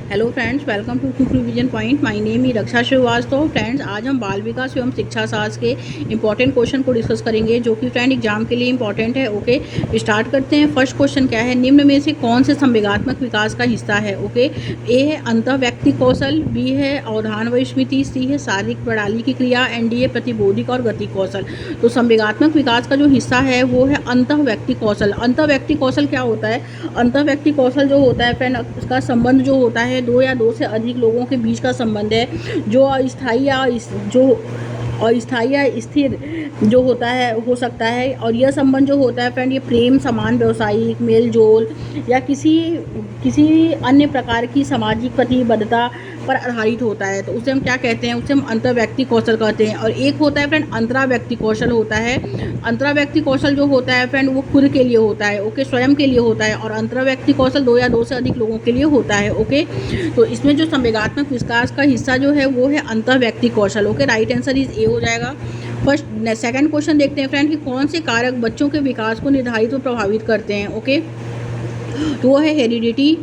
Hello friends, welcome to quick revision point. My name ही Raksha Srivastava. Friends, आज हम बाल विकास एवं शिक्षा शास्त्र के इंपॉर्टेंट क्वेश्चन को डिस्कस करेंगे जो कि फ्रेंड एग्जाम के लिए इंपॉर्टेंट है। ओके, स्टार्ट करते हैं। फर्स्ट क्वेश्चन क्या है, निम्न में से कौन से संवेगात्मक विकास का हिस्सा है? ओके, ए है अंतः व्यक्ति कौशल, बी है अवधान व स्मृति, सी है शारीरिक प्रणाली की क्रिया, एंड डी है प्रतिबोधिक और गति कौशल। तो संवेगात्मक विकास का जो हिस्सा है वो है अंतः व्यक्ति कौशल। अंतः व्यक्ति कौशल क्या होता है? अंतः व्यक्ति कौशल जो होता है फ्रेंड, उसका संबंध जो होता है दो या दो से अधिक लोगों के बीच का संबंध है, जो अस्थायी या स्थिर जो होता है हो सकता है। और यह संबंध जो होता है फ्रेंड, ये प्रेम, समान व्यवसायिक मेल जोल या किसी अन्य प्रकार की सामाजिक प्रतिबद्धता पर आधारित होता है। तो उसे हम क्या कहते हैं? उसे हम अंतर व्यक्ति कौशल कहते हैं। और एक होता है फ्रेंड अंतरा व्यक्ति कौशल होता है। अंतरा व्यक्ति कौशल जो होता है फ्रेंड, वो खुद के लिए होता है, ओके, स्वयं के लिए होता है। और अंतरा व्यक्ति कौशल दो या दो से अधिक लोगों के लिए होता है, ओके। तो इसमें जो संवेगात्मक विकास का हिस्सा जो है वो है अंतर व्यक्ति कौशल, okay. Right answer is A हो जाएगा। सेकंड क्वेश्चन देखते हैं फ्रेंड कि कौन से कारक बच्चों के विकास को निर्धारित और प्रभावित करते हैं? ओके, तो वो है हेरिडिटी,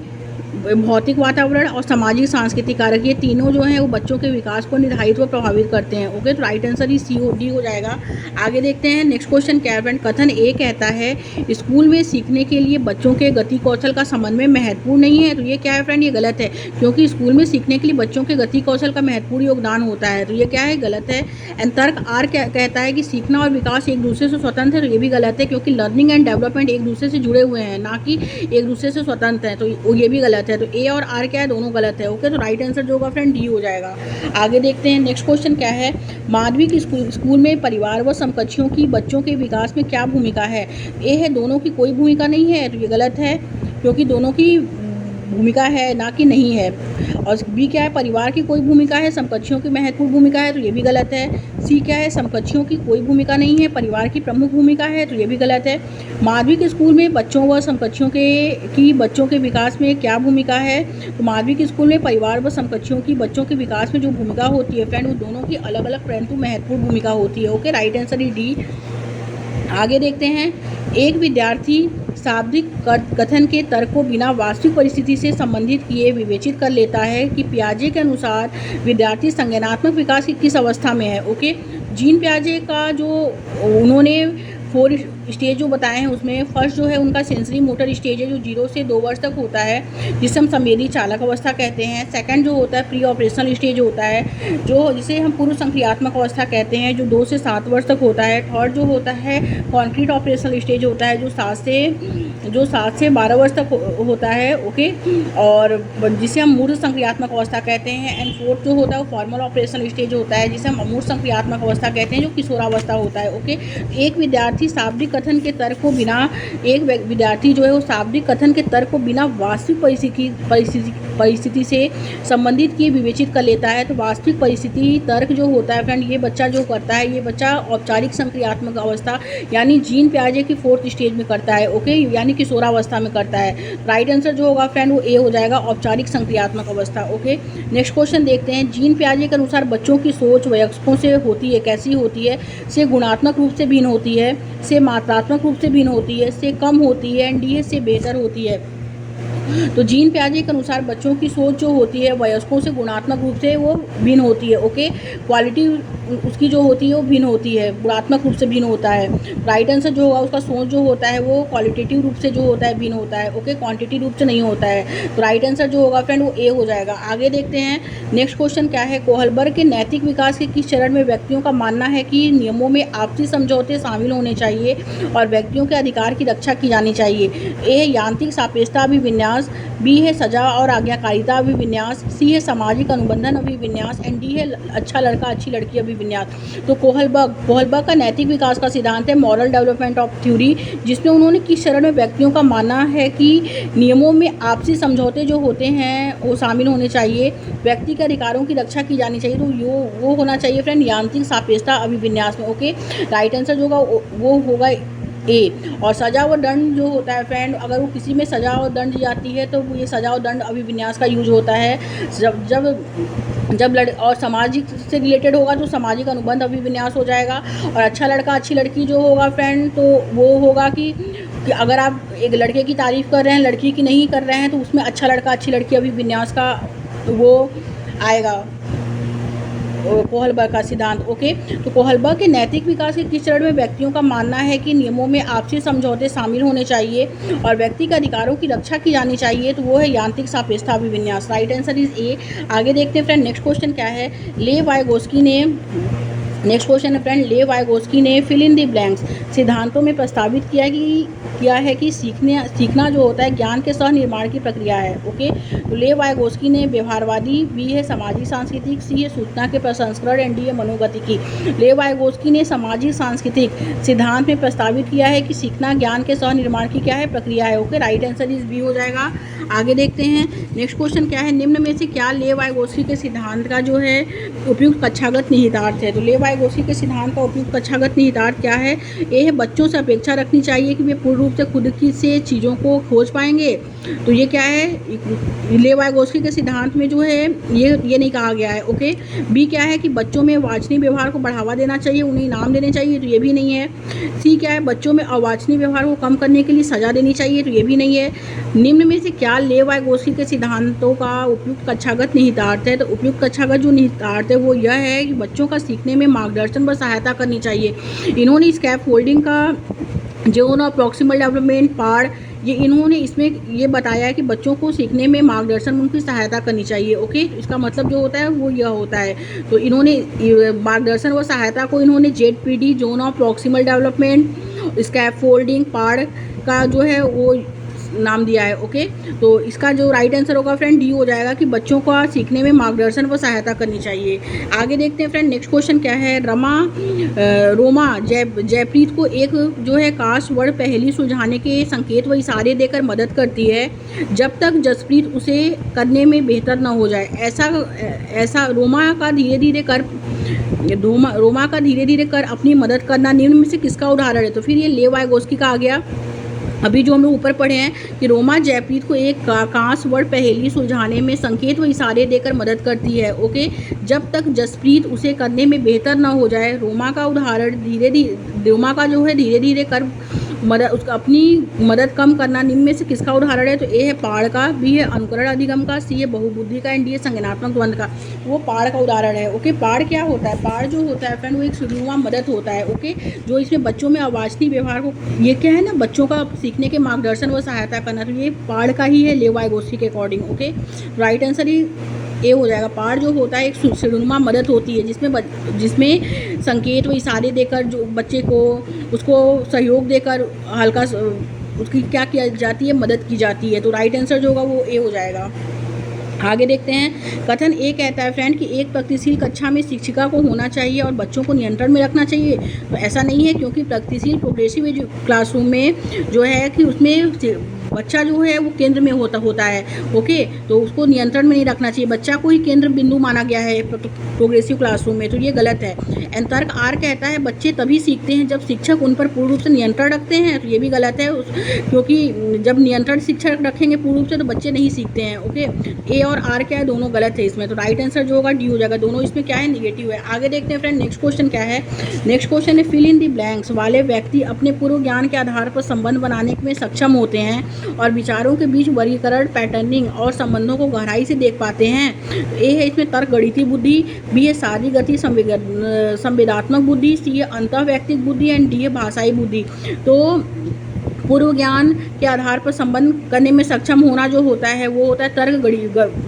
भौतिक वातावरण और सामाजिक सांस्कृतिक कारक। ये तीनों जो हैं वो बच्चों के विकास को निर्धारित व प्रभावित करते हैं, ओके। तो राइट आंसर ही सी ओ डी हो जाएगा। आगे देखते हैं नेक्स्ट क्वेश्चन क्या है फ्रेंड। कथन ए कहता है स्कूल में सीखने के लिए बच्चों के गति कौशल का समन्वय महत्वपूर्ण नहीं है। तो ये क्या है फ्रेंड? ये गलत है, क्योंकि स्कूल में सीखने के लिए बच्चों के गति कौशल का महत्वपूर्ण योगदान होता है। तो ये क्या है? गलत है। एंड तर्क आर क्या कहता है कि सीखना और विकास एक दूसरे से स्वतंत्र है। तो ये भी गलत है, क्योंकि लर्निंग एंड डेवलपमेंट एक दूसरे से जुड़े हुए हैं, ना कि एक दूसरे से स्वतंत्र है। तो ये भी गलत है। तो ए और आर क्या है? दोनों गलत है, ओके। तो राइट आंसर जो होगा फ्रेंड डी हो जाएगा। आगे देखते हैं नेक्स्ट क्वेश्चन क्या है। माध्यमिक स्कूल में परिवार व समकक्षों की बच्चों के विकास में क्या भूमिका है? ए है दोनों की कोई भूमिका नहीं है। तो ये गलत है, क्योंकि दोनों की भूमिका है, ना कि नहीं है। और बी क्या है? परिवार की कोई भूमिका है, समकक्षों की महत्वपूर्ण भूमिका है। तो ये भी गलत है। सी क्या है? समकक्षों की कोई भूमिका नहीं है, परिवार की प्रमुख भूमिका है। तो ये भी गलत है। माध्यमिक स्कूल में बच्चों व समकक्षों की बच्चों के विकास में क्या भूमिका है? तो माध्यमिक स्कूल में परिवार व समकक्षों की बच्चों के विकास में जो भूमिका होती है फ्रेंड, वो दोनों की अलग अलग परंतु महत्वपूर्ण भूमिका होती है, ओके। राइट आंसर ही डी। आगे देखते हैं। एक विद्यार्थी शाब्दिक कथन के तर्क को बिना वास्तविक परिस्थिति से संबंधित किए विवेचित कर लेता है कि पियाजे के अनुसार विद्यार्थी संज्ञानात्मक विकास की किस अवस्था में है, ओके। जीन पियाजे का जो उन्होंने 4 स्टेज जो बताए हैं, उसमें फर्स्ट जो है उनका सेंसरी मोटर स्टेज है, जो 0 से 2 वर्ष तक होता है, जिसे हम संवेदी चालक अवस्था कहते हैं। सेकंड जो होता है प्री ऑपरेशनल स्टेज होता है, जिसे हम पूर्व संक्रियात्मक अवस्था कहते हैं, जो 2 से 7 वर्ष तक होता है। थर्ड जो होता है कॉन्क्रीट ऑपरेशनल स्टेज होता है, जो 7 से 12 वर्ष तक होता है, ओके, और जिसे हम मूर्त संक्रियात्मक अवस्था कहते हैं। एंड फोर्थ जो होता है वो फॉर्मल ऑपरेशनल स्टेज होता है, जिसे हम अमूर्त संक्रियात्मक अवस्था कहते हैं, जो किशोरावस्था होता है, ओके। एक विद्यार्थी शाब्दिक कथन के तर्क को बिना वास्तविक परिस्थिति से संबंधित किए विवेचित कर लेता है। तो वास्तविक परिस्थिति तर्क जो होता है फ्रेंड, ये बच्चा जो करता है, ये बच्चा औपचारिक संक्रियात्मक अवस्था यानी जीन पियाजे की 4th स्टेज में करता है, ओके, यानी किशोरावस्था में करता है। राइट आंसर जो होगा फ्रेंड वो ए हो जाएगा, औपचारिक संक्रियात्मक अवस्था, ओके। नेक्स्ट क्वेश्चन देखते हैं। जीन पियाजे के अनुसार बच्चों की सोच वयस्कों से होती है, कैसी होती है? से गुणात्मक रूप से भिन्न होती है, से मात्रात्मक रूप से भिन्न होती है, से कम होती है, एंड डी से बेहतर होती है। तो जीन पियाजे के अनुसार बच्चों की सोच जो होती है वयस्कों से गुणात्मक रूप से वो भिन्न होती है, ओके। क्वालिटी उसकी जो होती है वो भिन्न होती है, गुणात्मक रूप से भिन्न होता है। राइट आंसर जो होगा उसका सोच जो होता है वो क्वालिटेटिव रूप से जो होता है भिन्न होता है, ओके, क्वांटिटी रूप से नहीं होता है। तो राइट आंसर जो होगा फ्रेंड वो ए हो जाएगा। आगे देखते हैं नेक्स्ट क्वेश्चन क्या है। कोहलबर्ग के नैतिक विकास के किस चरण में व्यक्तियों का मानना है कि नियमों में आपसी समझौते शामिल होने चाहिए और व्यक्तियों के अधिकार की रक्षा की जानी चाहिए? ए है यांत्रिक सापेक्षता अभिविन्यास, बी है सजा और आज्ञाकारिता अभिविन्यास, सी है सामाजिक अनुबंधन अभिविन्यास, एंड डी है अच्छा लड़का अच्छी लड़की अभिविन्यास। तो कोहलबर्ग का नैतिक विकास का सिद्धांत है मॉरल डेवलपमेंट ऑफ थ्योरी, जिसमें उन्होंने किस चरण में व्यक्तियों का मानना है कि नियमों में आपसी समझौते जो होते हैं वो शामिल होने चाहिए, व्यक्ति के अधिकारों की रक्षा की जानी चाहिए। तो वो होना चाहिए फ्रेंड यांत्रिक सापेक्षता अभिविन्यास में, ओके। राइट आंसर जो होगा वो होगा ए। और सजा व दंड जो होता है फ्रेंड, अगर वो किसी में सजा और दंड दी जाती है तो ये सजा और दंड अभिविन्यास का यूज होता है। जब और सामाजिक से रिलेटेड होगा तो सामाजिक अनुबंध अभिविन्यास हो जाएगा। और अच्छा लड़का अच्छी लड़की जो होगा फ्रेंड, तो वो होगा कि कि अगर आप एक लड़के की तारीफ़ कर रहे हैं, लड़की की नहीं कर रहे हैं, तो उसमें अच्छा लड़का अच्छी लड़की अभिविन्यास का वो आएगा, कोहलबर्ग का सिद्धांत। ओके, तो कोहलबर्ग के नैतिक विकास के किस चरण में व्यक्तियों का मानना है कि नियमों में आपसी समझौते शामिल होने चाहिए और व्यक्ति के अधिकारों की रक्षा की जानी चाहिए, तो वो है यांत्रिक सापेक्षता अभिविन्यास। राइट आंसर इज ए। आगे देखते हैं फ्रेंड, नेक्स्ट क्वेश्चन क्या है। लेव वाइगोस्की ने नेक्स्ट क्वेश्चन है फ्रेंड, लेव वाइगोस्की ने फिल इन द ब्लैंक्स सिद्धांतों में प्रस्तावित किया है कि सीखना जो होता है ज्ञान के सह निर्माण की प्रक्रिया है। ओके, तो लेव वाइगोस्की ने व्यवहारवादी, बी है सामाजिक सांस्कृतिक, सी है सूचना के प्रसंस्करण एंड डी है मनोगतिकी। लेव वाइगोस्की ने सामाजिक सांस्कृतिक सिद्धांत में प्रस्तावित किया है कि सीखना ज्ञान के सह निर्माण की क्या है, प्रक्रिया है। Okay, right answer is B हो जाएगा। आगे देखते हैं, नेक्स्ट क्वेश्चन क्या है। निम्न में से क्या लेव वाइगोस्की के सिद्धांत का जो है उपयुक्त कक्षागत निहितार्थ है। तो लेव वाइगोस्की के सिद्धांत का उपयुक्त कक्षागत निहितार्थ क्या है। ए है बच्चों से अपेक्षा रखनी चाहिए कि वे पूर्ण रूप से खुद की से चीज़ों को खोज पाएंगे। तो ये क्या है, लेव वाइगोस्की के सिद्धांत में जो है ये नहीं कहा गया है। ओके, बी क्या है कि बच्चों में वांछनीय व्यवहार को बढ़ावा देना चाहिए, उन्हें इनाम देने चाहिए, तो ये भी नहीं है। सी क्या है, बच्चों में अवांछनीय व्यवहार को कम करने के लिए सजा देनी चाहिए, तो ये भी नहीं है। निम्न में से क्या लेव वाइगोस्की के सिद्धांतों का उपयुक्त कक्षागत निहितार्थ है। तो उपयुक्त कक्षागत जो निहितार्थ है वो यह है कि बच्चों का सीखने में मार्गदर्शन व सहायता करनी चाहिए। इन्होंने स्कैफ फोल्डिंग का zone of proximal development part इन्होंने इसमें ये बताया है कि बच्चों को सीखने में मार्गदर्शन, उनकी सहायता करनी चाहिए। ओके, इसका मतलब जो होता है वो यह होता है। तो इन्होंने मार्गदर्शन व सहायता को इन्होंने ZPD zone of proximal development scaffolding part का जो है वो नाम दिया है। ओके, तो इसका जो राइट आंसर होगा फ्रेंड डी हो जाएगा कि बच्चों को सीखने में मार्गदर्शन व सहायता करनी चाहिए। आगे देखते हैं फ्रेंड, नेक्स्ट क्वेश्चन क्या है। रोमा जयप्रीत को एक जो है कास्ट वर्ड पहेली सुलझाने के संकेत व इशारे देकर मदद करती है जब तक जसप्रीत उसे करने में बेहतर न हो जाए। ऐसा रोमा का धीरे धीरे कर अपनी मदद करना निम्न में से किसका उदाहरण है। तो फिर ये लेव वाइगोस्की का आ गया। अभी जो हम लोग ऊपर पढ़े हैं कि रोमा जयप्रीत को एक कांस वर्ड पहेली सुलझाने में संकेत व इशारे देकर मदद करती है। ओके, जब तक जसप्रीत उसे करने में बेहतर ना हो जाए। रोमा का जो है धीरे धीरे कर उसका अपनी मदद कम करना निम्न में से किसका उदाहरण है। तो ए है पाड़ का, बी है अनुकरण अधिगम का, सी है बहुबुद्धि का एंड डी है संज्ञानात्मक द्वंद्व का। वो पाड़ का उदाहरण है। ओके, पाड़ क्या होता है। पाड़ जो होता है फ्रेंड वो एक सुनुमा मदद होता है। ओके, जो इसमें बच्चों में अवांछनीय व्यवहार को, ये क्या है ना, बच्चों का सीखने के मार्गदर्शन व सहायता करना, तो ये पाड़ का ही है लेव वाइगोस्की के अकॉर्डिंग। ओके, राइट आंसर ही ए हो जाएगा। पाड़ जो होता है एक सुनुमा मदद होती है जिसमें संकेत व इशारे देकर जो बच्चे को उसको सहयोग देकर हल्का उसकी क्या किया जाती है, मदद की जाती है। तो राइट आंसर जो होगा वो ए हो जाएगा। आगे देखते हैं, कथन ए कहता है फ्रेंड कि एक प्रगतिशील कक्षा में शिक्षिका को होना चाहिए और बच्चों को नियंत्रण में रखना चाहिए। तो ऐसा नहीं है, क्योंकि प्रगतिशील प्रोग्रेसिव क्लासरूम में जो है कि उसमें बच्चा जो है वो केंद्र में होता है। ओके, तो उसको नियंत्रण में नहीं रखना चाहिए, बच्चा को ही केंद्र बिंदु माना गया है प्रोग्रेसिव क्लासरूम में, तो ये गलत है। एंड तर्क आर कहता है बच्चे तभी सीखते हैं जब शिक्षक उन पर पूर्ण रूप से नियंत्रण रखते हैं, तो ये भी गलत है, क्योंकि जब नियंत्रण शिक्षक रखेंगे पूर्ण रूप से तो बच्चे नहीं सीखते हैं। ओके, ए और आर क्या है, दोनों गलत है इसमें, तो राइट आंसर जो होगा डी हो जाएगा। दोनों इसमें क्या है, निगेटिव है। आगे देखते हैं फ्रेंड, नेक्स्ट क्वेश्चन क्या है। नेक्स्ट क्वेश्चन है फिल इन द ब्लैंक्स वाले व्यक्ति अपने पूर्व ज्ञान के आधार पर संबंध बनाने में सक्षम होते हैं और विचारों के बीच वर्गीकरण, पैटर्निंग और संबंधों को गहराई से देख पाते हैं। तो ए है इसमें तर्क गणितीय बुद्धि, बी है शारीरिक गति संवेदात्मक बुद्धि, सी है अंतःवैयक्तिक बुद्धि एंड डी है भाषाई बुद्धि। तो पूर्व ज्ञान के आधार पर संबंध करने में सक्षम होना जो होता है वो होता है तर्क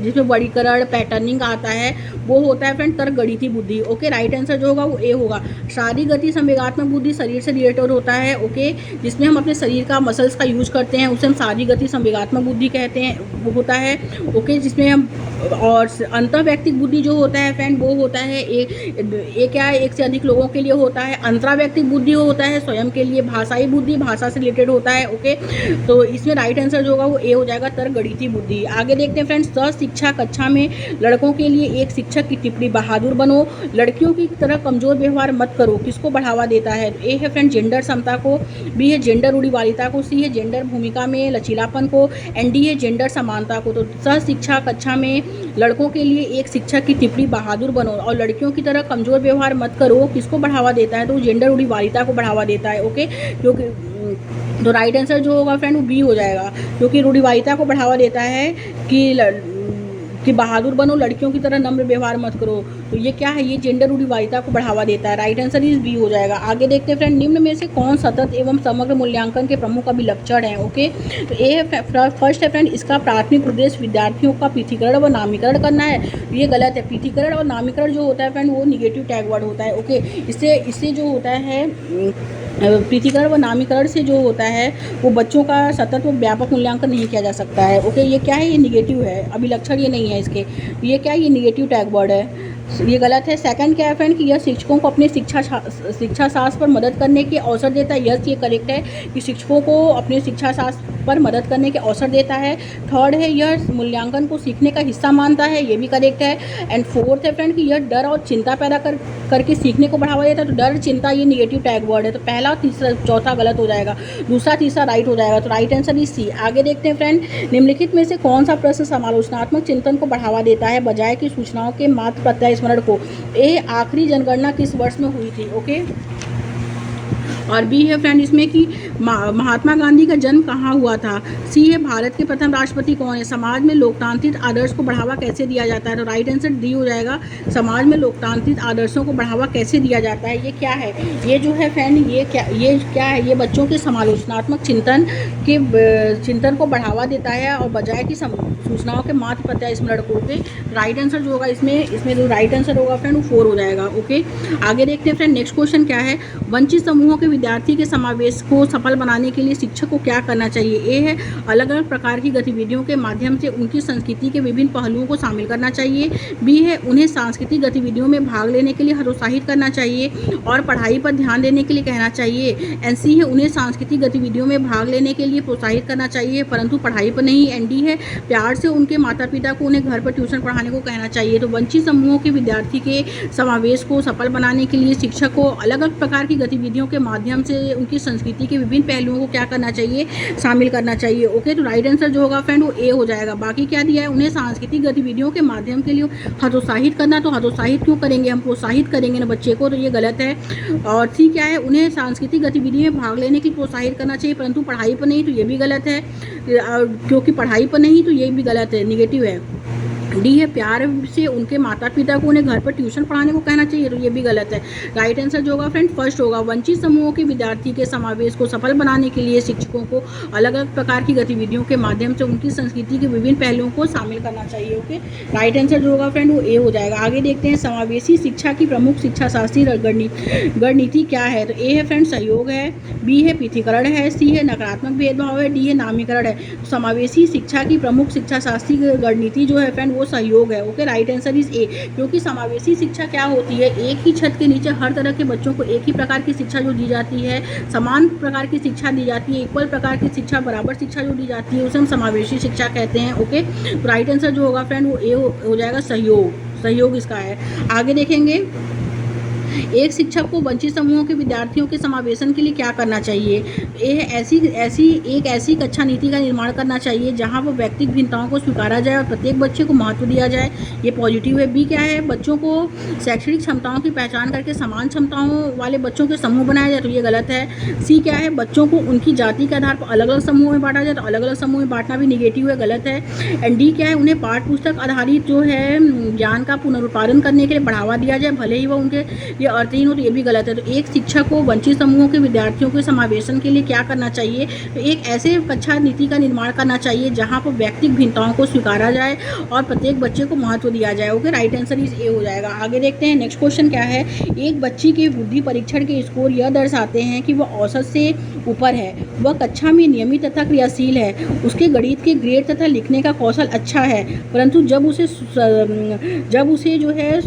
जिसमें वर्गीकरण, पैटर्निंग आता है, वो होता है फ्रेंड तर्क गणितीय बुद्धि। ओके, राइट आंसर जो होगा वो ए होगा। शारीरिक गति संवेगात्मक बुद्धि शरीर से रिलेटेड होता है। ओके, जिसमें हम अपने शरीर का मसल्स का यूज करते हैं उसे हम शारीरिक गति संवेगात्मक बुद्धि कहते हैं, वो होता है। ओके, जिसमें हम और अंतःवैयक्तिक बुद्धि जो होता है फ्रेंड वो होता है एक क्या है, एक से अधिक लोगों के लिए होता है। अंतरावैयक्तिक बुद्धि होता है स्वयं के लिए। भाषाई बुद्धि भाषा से रिलेटेड होता है। ओके, तो इसमें राइट आंसर जो होगा वो ए हो जाएगा, तर्क गणितीय बुद्धि। आगे देखते हैं फ्रेंड्स, शिक्षा कक्षा में लड़कों के लिए एक शिक्षक की टिप्पणी, बहादुर बनो, लड़कियों की तरह कमजोर व्यवहार मत करो, किसको बढ़ावा देता है। ए है फ्रेंड जेंडर समता को, बी है जेंडर रूढ़िवादिता को, सी है जेंडर भूमिका में लचीलापन को एंड डी है जेंडर समानता को। तो शिक्षा कक्षा में लड़कों के लिए एक शिक्षक की टिप्पणी, बहादुर बनो और लड़कियों की तरह कमजोर व्यवहार मत करो, किसको बढ़ावा देता है, तो जेंडर रूढ़िवादिता को बढ़ावा देता है। ओके, तो राइट आंसर जो होगा फ्रेंड वो बी हो जाएगा, क्योंकि रूढ़िवादिता को बढ़ावा देता है कि बहादुर बनो, लड़कियों की तरह नम्र व्यवहार मत करो। तो ये क्या है, ये जेंडर रूढ़िवादिता को बढ़ावा देता है। राइट आंसर इज बी हो जाएगा। आगे देखते हैं फ्रेंड, निम्न में से कौन सतत एवं समग्र मूल्यांकन के प्रमुख अभिलक्षण है। ओके, तो ए है फर्स्ट है फ्रेंड, इसका प्राथमिक उद्देश्य विद्यार्थियों का पृथक्करण व नामीकरण करना है। ये गलत है। पृथक्करण और नामीकरण जो होता है फ्रेंड वो निगेटिव टैग वर्ड होता है। ओके, इससे जो होता है पृथक्करण व नामीकरण से जो होता है वो बच्चों का सतत व व्यापक मूल्यांकन नहीं किया जा सकता है। ओके, ये क्या है, ये निगेटिव है, अभिलक्षण ये नहीं है इसके। ये क्या है, ये निगेटिव टैग वर्ड है, ये गलत है। सेकंड क्या है फ्रेंड, कि यह शिक्षकों को अपने शिक्षा शास्त्र पर मदद करने के अवसर देता है। यस, ये करेक्ट है कि शिक्षकों को अपने शिक्षा शास्त्र पर मदद करने के अवसर देता है। थर्ड है, यह मूल्यांकन को सीखने का हिस्सा मानता है। ये भी करेक्ट है। एंड फोर्थ है फ्रेंड, कि यह डर और चिंता पैदा करके सीखने को बढ़ावा देता है। तो डर, चिंता ये निगेटिव टैग वर्ड है। तो पहला, तीसरा, चौथा गलत हो जाएगा, दूसरा तीसरा राइट हो जाएगा। तो राइट आंसर इज सी। आगे देखते हैं फ्रेंड, निम्नलिखित में से कौन सा प्रश्न समालोचनात्मक चिंतन को बढ़ावा देता है बजाय कि सूचनाओं के मात्र प्रत्यास्मरण को। ए, आखिरी जनगणना किस वर्ष में हुई थी। ओके, और बी है फ्रेंड इसमें कि महात्मा गांधी का जन्म कहाँ हुआ था। सी है, भारत के प्रथम राष्ट्रपति कौन है। समाज में लोकतांत्रिक आदर्श को बढ़ावा कैसे दिया जाता है। तो राइट आंसर डी हो जाएगा, समाज में लोकतांत्रिक आदर्शों को बढ़ावा कैसे दिया जाता है। ये क्या है, ये जो है फ्रेंड ये क्या है, ये बच्चों के समालोचनात्मक चिंतन को बढ़ावा देता है और बजाय की सूचनाओं के मात्र प्रत्यास्मरण को। ओके, राइट आंसर जो होगा इसमें जो राइट आंसर होगा फ्रेंड वो 4 हो जाएगा। ओके, आगे देखते हैं फ्रेंड, नेक्स्ट क्वेश्चन क्या है, वंचित समूहों के विद्यार्थी के समावेश को सफल बनाने के लिए शिक्षक को क्या करना चाहिए। ए है, अलग अलग प्रकार की गतिविधियों के माध्यम से उनकी संस्कृति के विभिन्न पहलुओं को शामिल करना चाहिए। बी है, उन्हें सांस्कृतिक गतिविधियों में भाग लेने के लिए हतोत्साहित करना चाहिए और पढ़ाई पर ध्यान देने के लिए कहना चाहिए। एंड सी है, उन्हें सांस्कृतिक गतिविधियों में भाग लेने के लिए प्रोत्साहित करना चाहिए परंतु पढ़ाई पर नहीं। एंड डी है, प्यार से उनके माता पिता को उन्हें घर पर ट्यूशन पढ़ाने को कहना चाहिए। तो वंचित समूहों के विद्यार्थी के समावेश को सफल बनाने के लिए शिक्षक को अलग अलग प्रकार की गतिविधियों के माध्यम से उनकी संस्कृति के विभिन्न पहलुओं को क्या करना चाहिए, शामिल करना चाहिए। ओके, तो राइट आंसर जो होगा फ्रेंड वो ए हो जाएगा। बाकी क्या दिया है, उन्हें सांस्कृतिक गतिविधियों के माध्यम के लिए हतोत्साहित करना। तो हतोत्साहित क्यों करेंगे, हम प्रोत्साहित करेंगे ना बच्चे को, तो ये गलत है। और सी क्या है, उन्हें सांस्कृतिक गतिविधि में भाग लेने के लिए प्रोत्साहित करना चाहिए परंतु पढ़ाई पर नहीं, तो ये भी गलत है, क्योंकि पढ़ाई पर नहीं तो ये भी गलत है, निगेटिव है। डी है, प्यार से उनके माता पिता को उन्हें घर पर ट्यूशन पढ़ाने को कहना चाहिए, तो ये भी गलत है। राइट आंसर जो होगा फ्रेंड फर्स्ट होगा, वंचित समूहों के विद्यार्थी के समावेश को सफल बनाने के लिए शिक्षकों को अलग अलग प्रकार की गतिविधियों के माध्यम से उनकी संस्कृति के विभिन्न पहलुओं को शामिल करना चाहिए। ओके, राइट आंसर जो होगा फ्रेंड वो ए हो जाएगा। आगे देखते हैं, समावेशी शिक्षा की प्रमुख शिक्षा शास्त्रीय रणनीति क्या है। तो ए है फ्रेंड सहयोग है, बी है पृथक्करण है, सी है नकारात्मक भेदभाव है, डी है नामीकरण है। तो समावेशी शिक्षा की प्रमुख शिक्षा शास्त्रीय रणनीति जो है फ्रेंड सहयोग है। ओके, राइट आंसर इज ए, क्योंकि समावेशी शिक्षा क्या होती है, एक ही छत के नीचे हर तरह के बच्चों को एक ही प्रकार की शिक्षा जो दी जाती है, समान प्रकार की शिक्षा दी जाती है, इक्वल प्रकार की शिक्षा, बराबर शिक्षा जो दी जाती है उसे हम समावेशी शिक्षा कहते हैं। ओके, तो राइट आंसर जो होगा फ्रेंड वो ए हो जाएगा, सहयोग इसका है। आगे देखेंगे, एक शिक्षक को वंचित समूहों के विद्यार्थियों के समावेशन के लिए क्या करना चाहिए। एक ऐसी कक्षा नीति का निर्माण करना चाहिए जहां वो व्यक्तिगत भिन्नताओं को स्वीकारा जाए और प्रत्येक बच्चे को महत्व दिया जाए, ये पॉजिटिव है। बी क्या है, बच्चों को शैक्षणिक क्षमताओं की पहचान करके समान क्षमताओं वाले बच्चों के समूह बनाया जाए, तो ये गलत है। सी क्या है, बच्चों को उनकी जाति के आधार पर अलग अलग समूह में बांटा जाए, तो अलग अलग समूह में बांटना भी निगेटिव है, गलत है। एंड डी क्या है, उन्हें पाठ्य पुस्तक आधारित जो है ज्ञान का पुनरुत्पादन करने के लिए बढ़ावा दिया जाए, भले ही वह उनके ये अर्थहीन हो, तो ये भी गलत है। तो एक शिक्षक को वंचित समूहों के विद्यार्थियों के समावेशन के लिए क्या करना चाहिए, तो एक ऐसे कक्षा नीति का निर्माण करना चाहिए जहां पर व्यक्तिगत भिन्नताओं को स्वीकारा जाए और प्रत्येक बच्चे को महत्व दिया जाए। Okay, right answer is A हो जाएगा। आगे देखते हैं, नेक्स्ट क्वेश्चन क्या है, एक बच्ची के बुद्धि परीक्षण के स्कोर यह दर्शाते हैं कि वह औसत से ऊपर है, वह कक्षा में नियमित तथा क्रियाशील है, उसके गणित के ग्रेड तथा लिखने का कौशल अच्छा है, परंतु जब उसे जो है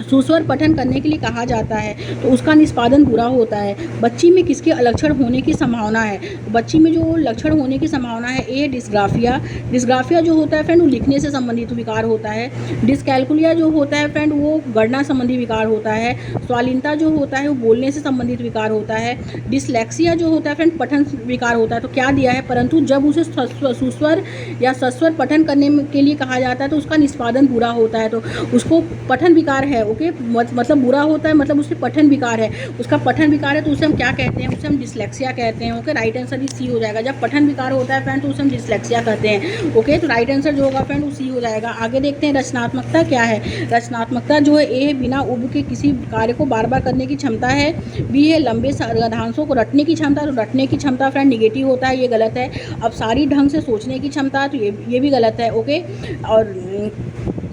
सुस्वर पठन करने के लिए कहा जाता है तो उसका निष्पादन बुरा होता है। बच्ची में किसके लक्षण होने की संभावना है, बच्ची में जो लक्षण होने की संभावना है, ए डिस्ग्राफिया जो होता है फ्रेंड वो लिखने से संबंधित विकार होता है। डिस्कैलकुलिया जो होता है फ्रेंड वो गणना संबंधी विकार होता है। स्वालीनता जो होता है वो बोलने से संबंधित विकार होता है। डिसलेक्सिया जो होता है फ्रेंड पठन विकार होता है। तो क्या दिया है, परंतु जब उसे सुस्वर या सस्वर पठन करने के लिए कहा जाता है तो उसका निष्पादन बुरा होता है, तो उसको पठन विकार है। ओके। मतलब बुरा होता है, मतलब उससे पठन विकार है, उसका पठन विकार है तो उसे हम क्या कहते हैं, उसे हम डिसलेक्सिया कहते हैं। ओके, राइट आंसर सी हो जाएगा। जब पठन विकार होता है फ्रेंड तो उसे हम डिसलेक्सिया कहते हैं। ओके, तो राइट आंसर जो होगा फ्रेंड वो सी हो जाएगा। आगे देखते हैं रचनात्मकता क्या है। रचनात्मकता जो है ए है बिना उब के किसी कार्य को बार बार करने की क्षमता है। बी है लंबे गद्यांशों को रटने की क्षमता, तो रटने की क्षमता फ्रेंड निगेटिव होता है, ये गलत है। अब सारी ढंग से सोचने की क्षमता, तो ये भी गलत है। ओके, और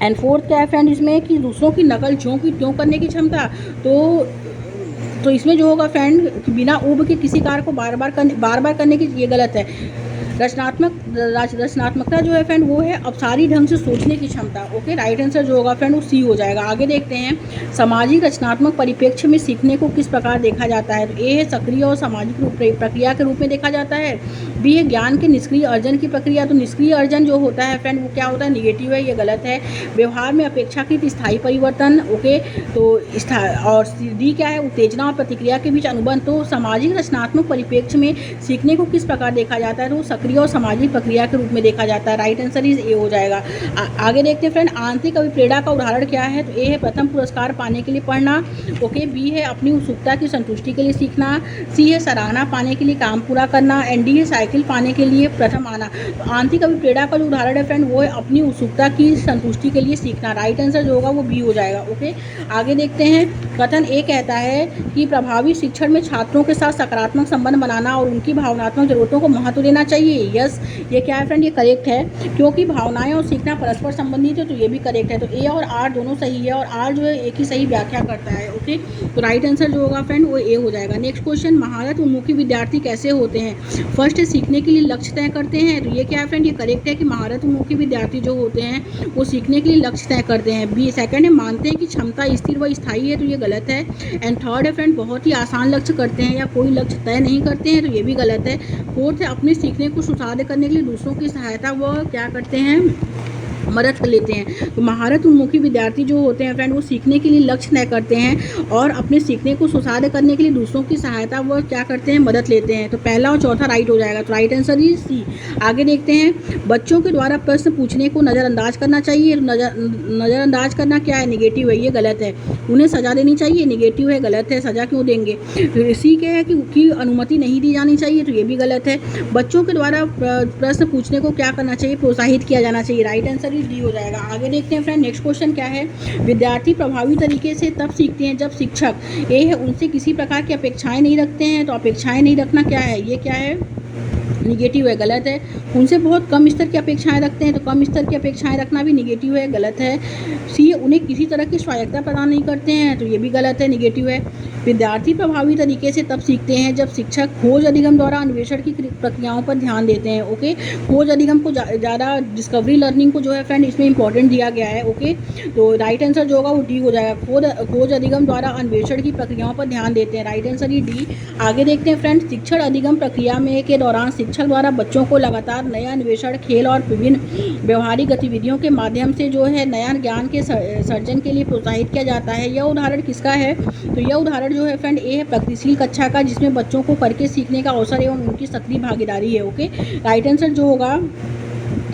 एंड फोर्थ क्या है फ्रेंड इसमें कि दूसरों की नकल ज्यों की त्यों करने की क्षमता, तो इसमें जो होगा फ्रेंड बिना ऊब के किसी कार्य को बार बार करने की, ये गलत है। रचनात्मकता जो है फ्रेंड वो है अब सारी ढंग से सोचने की क्षमता। ओके, राइट आंसर जो होगा फ्रेंड वो सी हो जाएगा। आगे देखते हैं सामाजिक रचनात्मक परिप्रेक्ष्य में सीखने को किस प्रकार देखा जाता है। तो ए है सक्रिय और सामाजिक प्रक्रिया के रूप में देखा जाता है। बी है ज्ञान के निष्क्रिय अर्जन की प्रक्रिया, तो निष्क्रिय अर्जन जो होता है फ्रेंड वो क्या होता है, निगेटिव है, ये गलत है। व्यवहार में अपेक्षाकृत स्थायी परिवर्तन। ओके, तो और डी क्या है, उत्तेजना और प्रतिक्रिया के बीच अनुबंध। तो सामाजिक रचनात्मक परिप्रेक्ष्य में सीखने को किस प्रकार देखा जाता है, तो सक्रिय और सामाजिक प्रक्रिया के रूप में देखा जाता है। राइट आंसर इज ए हो जाएगा। आगे देखते हैं फ्रेंड आंतरिक अभिप्रेरणा का उदाहरण क्या है। तो ए है प्रथम पुरस्कार पाने के लिए पढ़ना। ओके, बी है अपनी उत्सुकता की संतुष्टि के लिए सीखना। सी है सराहना पाने के लिए काम पूरा करना। एंड डी है साइकिल पाने के लिए प्रथम आना। तो आंतरिक अभिप्रेरणा का जो उदाहरण है फ्रेंड वो है अपनी उत्सुकता की संतुष्टि के लिए सीखना। राइट आंसर जो होगा वो बी हो जाएगा। ओके, आगे देखते हैं कथन ए कहता है कि प्रभावी शिक्षण में छात्रों के साथ सकारात्मक संबंध बनाना और उनकी भावनात्मक जरूरतों को महत्व देना चाहिए। यस, ये क्या है फ्रेंड, ये करेक्ट है, क्योंकि भावनाएं और सीखना परस्पर संबंधित है, तो ये भी करेक्ट है। तो ए और आर दोनों सही है और आर जो है एक ही सही व्याख्या करता है। ओके, तो राइट आंसर जो होगा फ्रेंड वो ए हो जाएगा। नेक्स्ट क्वेश्चन, महारत उन्मुखी विद्यार्थी कैसे होते हैं। फर्स्ट है सीखने के लिए लक्ष्य तय करते हैं, तो ये क्या है फ्रेंड, ये करेक्ट है कि महारत उन्मुखी विद्यार्थी जो होते हैं वो सीखने के लिए लक्ष्य तय करते हैं। बी सेकंड है मानते हैं कि क्षमता स्थिर व स्थायी है, तो ये गलत है। एंड थर्ड है फ्रेंड बहुत ही आसान लक्ष्य करते हैं या कोई लक्ष्य तय नहीं करते हैं, तो ये भी गलत है। फोर्थ है अपने सीखने को सुधार करने के लिए दूसरों की सहायता वो क्या करते हैं, मदद कर लेते हैं। तो महारत उन्मुखी विद्यार्थी जो होते हैं फ्रेंड वो सीखने के लिए लक्ष्य तय करते हैं और अपने सीखने को सुधार करने के लिए दूसरों की सहायता वो क्या करते हैं, मदद लेते हैं। तो पहला और चौथा राइट हो जाएगा। तो राइट आंसर इज सी। आगे देखते हैं बच्चों के द्वारा प्रश्न पूछने को नज़रअंदाज करना चाहिए। नज़रअंदाज करना क्या है, निगेटिव है, ये गलत है। उन्हें सजा देनी चाहिए, निगेटिव है, गलत है, सजा क्यों देंगे। सी क्या है कि अनुमति नहीं दी जानी चाहिए, तो ये भी गलत है। बच्चों के द्वारा प्रश्न पूछने को क्या करना चाहिए, प्रोत्साहित किया जाना चाहिए। राइट आंसर डी हो जाएगा। आगे देखते हैं फ्रेंड नेक्स्ट क्वेश्चन क्या है। विद्यार्थी प्रभावी तरीके से तब सीखते हैं जब शिक्षक ए है उनसे किसी प्रकार की अपेक्षाएं नहीं रखते हैं। तो अपेक्षाएं नहीं रखना क्या है, ये क्या है, निगेटिव है, गलत है। उनसे बहुत कम स्तर की अपेक्षाएं रखते हैं, तो कम स्तर की अपेक्षाएं रखना भी निगेटिव है, गलत है। सी उन्हें किसी तरह की स्वायत्तता प्रदान नहीं करते हैं, तो ये भी गलत है, निगेटिव है। विद्यार्थी प्रभावी तरीके से तब सीखते हैं जब शिक्षक खोज अधिगम द्वारा अन्वेषण की प्रक्रियाओं पर ध्यान देते हैं। ओके, खोज अधिगम को ज़्यादा डिस्कवरी लर्निंग को जो है फ्रेंड इसमें इंपॉर्टेंट दिया गया है। ओके, तो राइट आंसर जो होगा वो डी हो जाएगा। खोज अधिगम द्वारा अन्वेषण की प्रक्रियाओं पर ध्यान देते हैं। राइट आंसर ही डी। आगे देखते हैं फ्रेंड शिक्षण अधिगम प्रक्रिया में के दौरान शिक्षक द्वारा बच्चों को लगातार नया अन्वेषण, खेल और विभिन्न व्यवहारिक गतिविधियों के माध्यम से जो है नया ज्ञान के सर्जन के लिए प्रोत्साहित किया जाता है। यह उदाहरण किसका है, तो यह उदाहरण जो है फ्रेंड ए है प्रगतिशील कक्षा का, जिसमें बच्चों को करके सीखने का अवसर एवं उनकी सक्रिय भागीदारी है। ओके, राइट आंसर जो होगा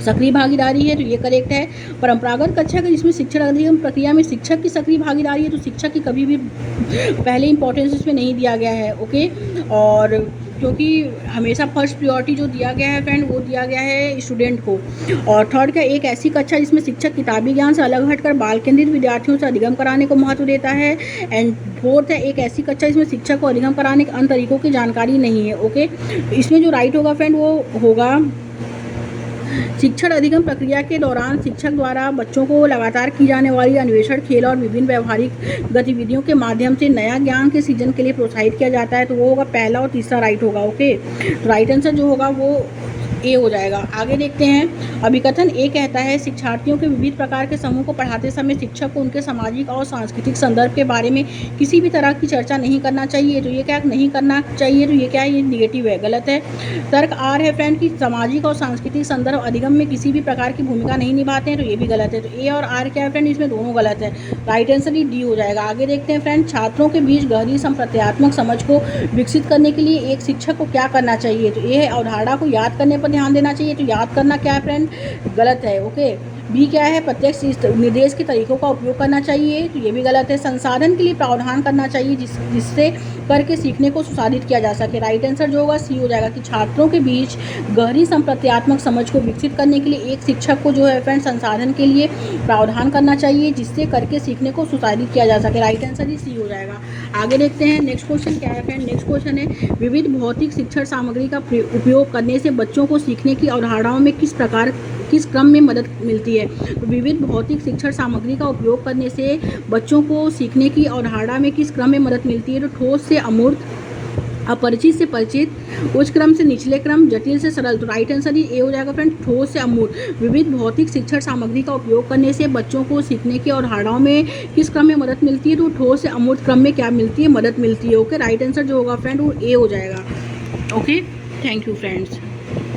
सक्रिय भागीदारी है, तो ये करेक्ट है। परंपरागत कक्षा का जिसमें शिक्षण अधिगम प्रक्रिया में शिक्षक की सक्रिय भागीदारी है, तो शिक्षक की कभी भी पहले इंपॉर्टेंस इसमें नहीं दिया गया है। ओके, और क्योंकि हमेशा फर्स्ट प्रायोरिटी जो दिया गया है फ्रेंड वो दिया गया है स्टूडेंट को। और थर्ड का एक ऐसी कक्षा जिसमें शिक्षक किताबी ज्ञान से अलग हटकर बाल केंद्रित विद्यार्थियों से अधिगम कराने को महत्व देता है। एंड फोर्थ है एक ऐसी कक्षा जिसमें शिक्षक को अधिगम कराने के अन्य तरीकों की जानकारी नहीं है। ओके, इसमें जो राइट होगा फ्रेंड वो होगा शिक्षण अधिगम प्रक्रिया के दौरान शिक्षक द्वारा बच्चों को लगातार की जाने वाली अन्वेषण, खेल और विभिन्न व्यवहारिक गतिविधियों के माध्यम से नया ज्ञान के सृजन के लिए प्रोत्साहित किया जाता है। तो वो होगा पहला और तीसरा राइट होगा। ओके, तो राइट आंसर जो होगा वो ए हो जाएगा। आगे देखते हैं अभिकथन ए कहता है शिक्षार्थियों के विविध प्रकार के समूह को पढ़ाते समय शिक्षक को उनके सामाजिक और सांस्कृतिक संदर्भ के बारे में किसी भी तरह की चर्चा नहीं करना चाहिए। तो ये क्या नहीं करना चाहिए, तो ये क्या है, ये निगेटिव है, गलत है। तर्क आर है फ्रेंड कि सामाजिक और सांस्कृतिक संदर्भ अधिगम में किसी भी प्रकार की भूमिका नहीं निभाते हैं, तो ये भी गलत है। तो ए और आर क्या है फ्रेंड, इसमें दोनों गलत है। राइट आंसर ही डी हो जाएगा। आगे देखते हैं फ्रेंड छात्रों के बीच गहरी संप्रत्यात्मक समझ को विकसित करने के लिए एक शिक्षक को क्या करना चाहिए। तो ये है अवधारणा को याद करने पर ध्यान देना चाहिए। तो याद करना क्या है फ्रेंड, गलत है। ओके, बी क्या है, प्रत्यक्ष निर्देश के तरीकों का उपयोग करना चाहिए, तो ये भी गलत है। संसाधन के लिए प्रावधान करना चाहिए जिससे करके सीखने को सुसाधित किया जा सके। राइट आंसर जो होगा सी हो जाएगा कि छात्रों के बीच गहरी संप्रत्यात्मक समझ को विकसित करने के लिए एक शिक्षक को जो है फ्रेंड संसाधन के लिए प्रावधान करना चाहिए जिससे करके सीखने को सुसाधित किया जा सके। राइट आंसर ही सी हो जाएगा। आगे देखते हैं नेक्स्ट क्वेश्चन क्या है फ्रेंड। नेक्स्ट क्वेश्चन है विविध भौतिक शिक्षण सामग्री का उपयोग करने से बच्चों को सीखने की अवधारणाओं में किस क्रम में मदद मिलती है। तो विविध भौतिक शिक्षण सामग्री का उपयोग करने से बच्चों को सीखने की अवधारणा में किस क्रम में मदद मिलती है। तो ठोस से अमूर्त, अपरिचित से परिचित, उच्च क्रम से निचले क्रम, जटिल से सरल। तो राइट आंसर ही ए हो जाएगा फ्रेंड, ठोस से अमूर्त। विविध भौतिक शिक्षण सामग्री का उपयोग करने से बच्चों को सीखने की अवधारणाओं में किस क्रम में मदद मिलती है। तो ठोस से अमूर्त क्रम में क्या मिलती है, मदद मिलती है। ओके, राइट आंसर जो होगा फ्रेंड वो ए हो जाएगा। Okay, thank you friends.